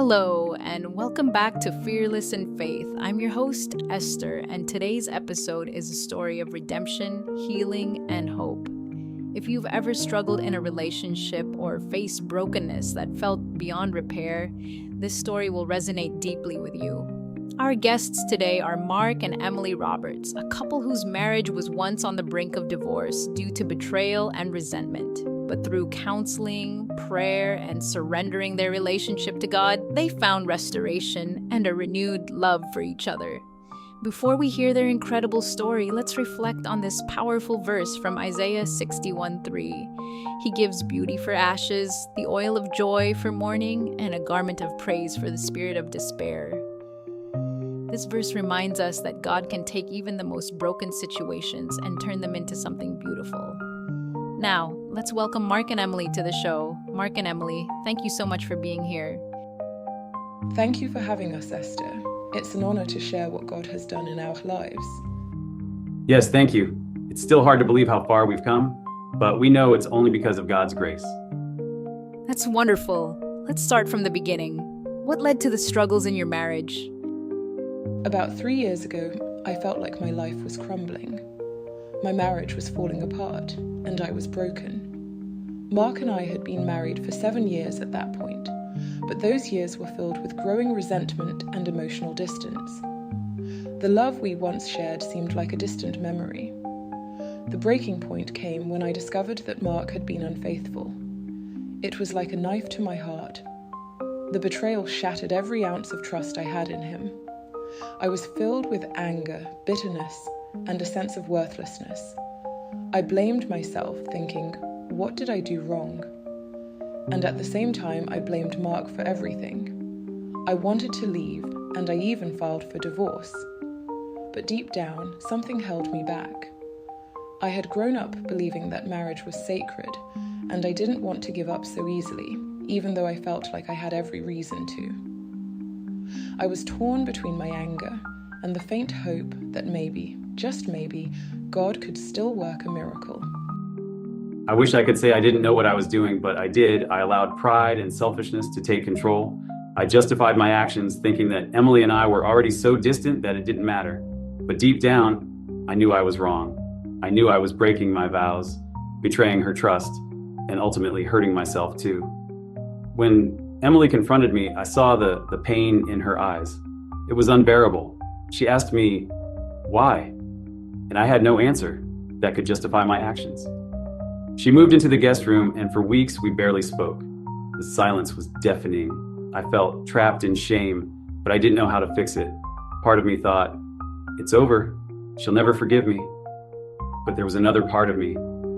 Hello, and welcome back to Fearless in Faith. I'm your host, Esther, and today's episode is a story of redemption, healing, and hope. If you've ever struggled in a relationship or faced brokenness that felt beyond repair, this story will resonate deeply with you. Our guests today are Mark and Emily Roberts, a couple whose marriage was once on the brink of divorce due to betrayal and resentment. But through counseling, prayer, and surrendering their relationship to God, they found restoration and a renewed love for each other. Before we hear their incredible story, let's reflect on this powerful verse from Isaiah 61:3. He gives beauty for ashes, the oil of joy for mourning, and a garment of praise for the spirit of despair. This verse reminds us that God can take even the most broken situations and turn them into something beautiful. Now, let's welcome Mark and Emily to the show. Mark and Emily, thank you so much for being here. Thank you for having us, Esther. It's an honor to share what God has done in our lives. Yes, thank you. It's still hard to believe how far we've come, but we know it's only because of God's grace. That's wonderful. Let's start from the beginning. What led to the struggles in your marriage? About 3 years ago, I felt like my life was crumbling. My marriage was falling apart, and I was broken. Mark and I had been married for 7 years at that point, but those years were filled with growing resentment and emotional distance. The love we once shared seemed like a distant memory. The breaking point came when I discovered that Mark had been unfaithful. It was like a knife to my heart. The betrayal shattered every ounce of trust I had in him. I was filled with anger, bitterness, and a sense of worthlessness. I blamed myself, thinking, what did I do wrong? And at the same time, I blamed Mark for everything. I wanted to leave, and I even filed for divorce. But deep down, something held me back. I had grown up believing that marriage was sacred, and I didn't want to give up so easily, even though I felt like I had every reason to. I was torn between my anger and the faint hope that maybe, just maybe, God could still work a miracle. I wish I could say I didn't know what I was doing, but I did. I allowed pride and selfishness to take control. I justified my actions, thinking that Emily and I were already so distant that it didn't matter. But deep down, I knew I was wrong. I knew I was breaking my vows, betraying her trust, and ultimately hurting myself too. When Emily confronted me, I saw the pain in her eyes. It was unbearable. She asked me, why? And I had no answer that could justify my actions. She moved into the guest room, and for weeks we barely spoke. The silence was deafening. I felt trapped in shame, but I didn't know how to fix it. Part of me thought, it's over. She'll never forgive me. But there was another part of me,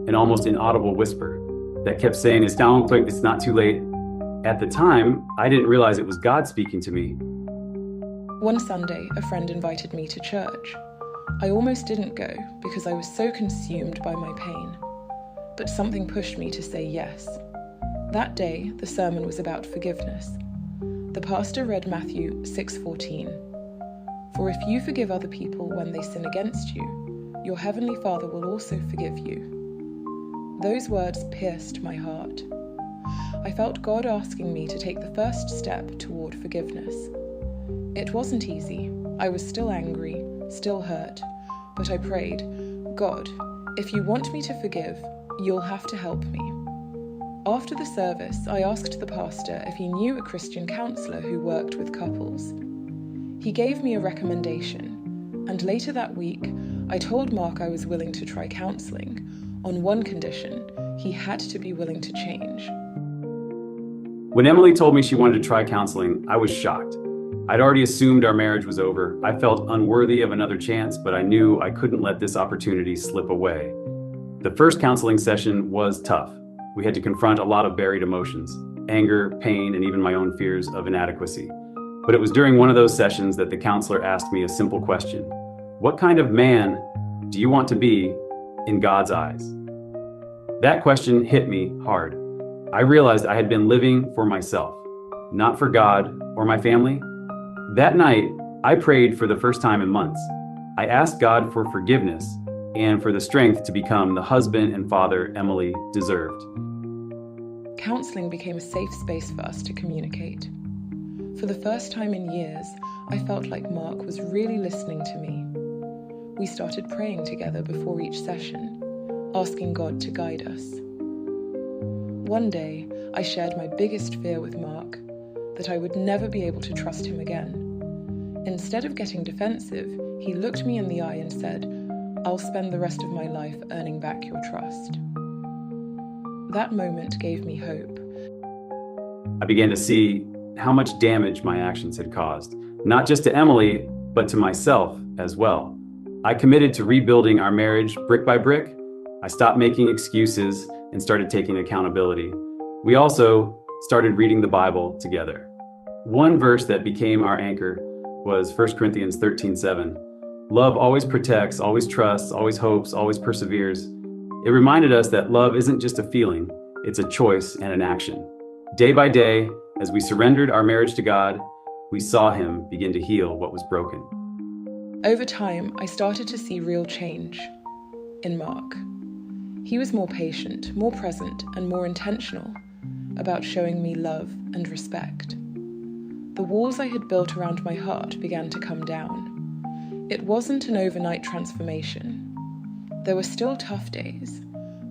an almost inaudible whisper, that kept saying, it's not too late. At the time, I didn't realize it was God speaking to me. One Sunday, a friend invited me to church. I almost didn't go because I was so consumed by my pain. But something pushed me to say yes. That day, the sermon was about forgiveness. The pastor read Matthew 6:14. For if you forgive other people when they sin against you, your heavenly Father will also forgive you. Those words pierced my heart. I felt God asking me to take the first step toward forgiveness. It wasn't easy. I was still angry, still hurt, but I prayed, God, if you want me to forgive, you'll have to help me. After the service, I asked the pastor if he knew a Christian counselor who worked with couples. He gave me a recommendation, and later that week, I told Mark I was willing to try counseling, on one condition: he had to be willing to change. When Emily told me she wanted to try counseling, I was shocked. I'd already assumed our marriage was over. I felt unworthy of another chance, but I knew I couldn't let this opportunity slip away. The first counseling session was tough. We had to confront a lot of buried emotions, anger, pain, and even my own fears of inadequacy. But it was during one of those sessions that the counselor asked me a simple question. What kind of man do you want to be in God's eyes? That question hit me hard. I realized I had been living for myself, not for God or my family. That night, I prayed for the first time in months. I asked God for forgiveness and for the strength to become the husband and father Emily deserved. Counseling became a safe space for us to communicate. For the first time in years, I felt like Mark was really listening to me. We started praying together before each session, asking God to guide us. One day, I shared my biggest fear with Mark, that I would never be able to trust him again. Instead of getting defensive, he looked me in the eye and said, "I'll spend the rest of my life earning back your trust." That moment gave me hope. I began to see how much damage my actions had caused, not just to Emily, but to myself as well. I committed to rebuilding our marriage brick by brick. I stopped making excuses and started taking accountability. We also started reading the Bible together. One verse that became our anchor was 1 Corinthians 13:7. Love always protects, always trusts, always hopes, always perseveres. It reminded us that love isn't just a feeling, it's a choice and an action. Day by day, as we surrendered our marriage to God, we saw Him begin to heal what was broken. Over time, I started to see real change in Mark. He was more patient, more present, and more intentional about showing me love and respect. The walls I had built around my heart began to come down. It wasn't an overnight transformation. There were still tough days,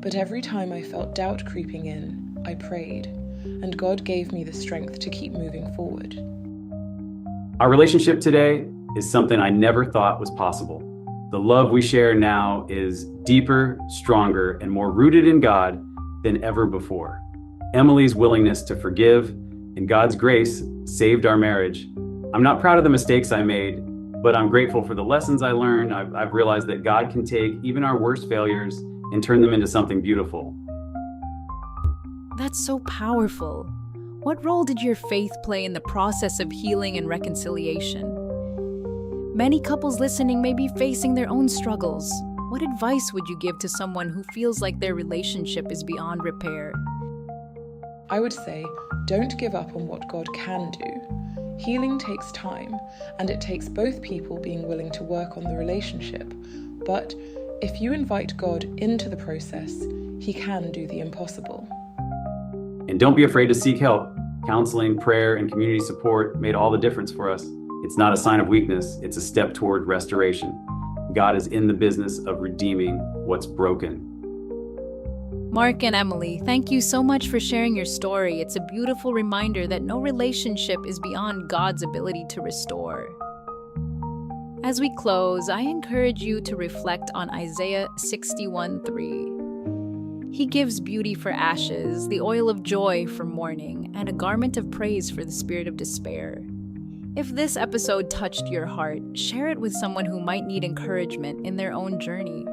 but every time I felt doubt creeping in, I prayed, and God gave me the strength to keep moving forward. Our relationship today is something I never thought was possible. The love we share now is deeper, stronger, and more rooted in God than ever before. Emily's willingness to forgive and God's grace saved our marriage. I'm not proud of the mistakes I made, but I'm grateful for the lessons I learned. I've realized that God can take even our worst failures and turn them into something beautiful. That's so powerful. What role did your faith play in the process of healing and reconciliation? Many couples listening may be facing their own struggles. What advice would you give to someone who feels like their relationship is beyond repair? I would say, don't give up on what God can do. Healing takes time, and it takes both people being willing to work on the relationship. But if you invite God into the process, He can do the impossible. And don't be afraid to seek help. Counseling, prayer, and community support made all the difference for us. It's not a sign of weakness, it's a step toward restoration. God is in the business of redeeming what's broken. Mark and Emily, thank you so much for sharing your story. It's a beautiful reminder that no relationship is beyond God's ability to restore. As we close, I encourage you to reflect on Isaiah 61:3. He gives beauty for ashes, the oil of joy for mourning, and a garment of praise for the spirit of despair. If this episode touched your heart, share it with someone who might need encouragement in their own journey.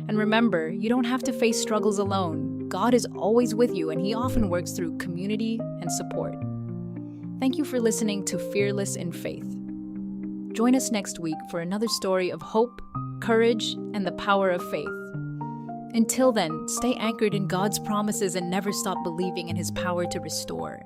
And remember, you don't have to face struggles alone. God is always with you, and He often works through community and support. Thank you for listening to Fearless in Faith. Join us next week for another story of hope, courage, and the power of faith. Until then, stay anchored in God's promises and never stop believing in His power to restore.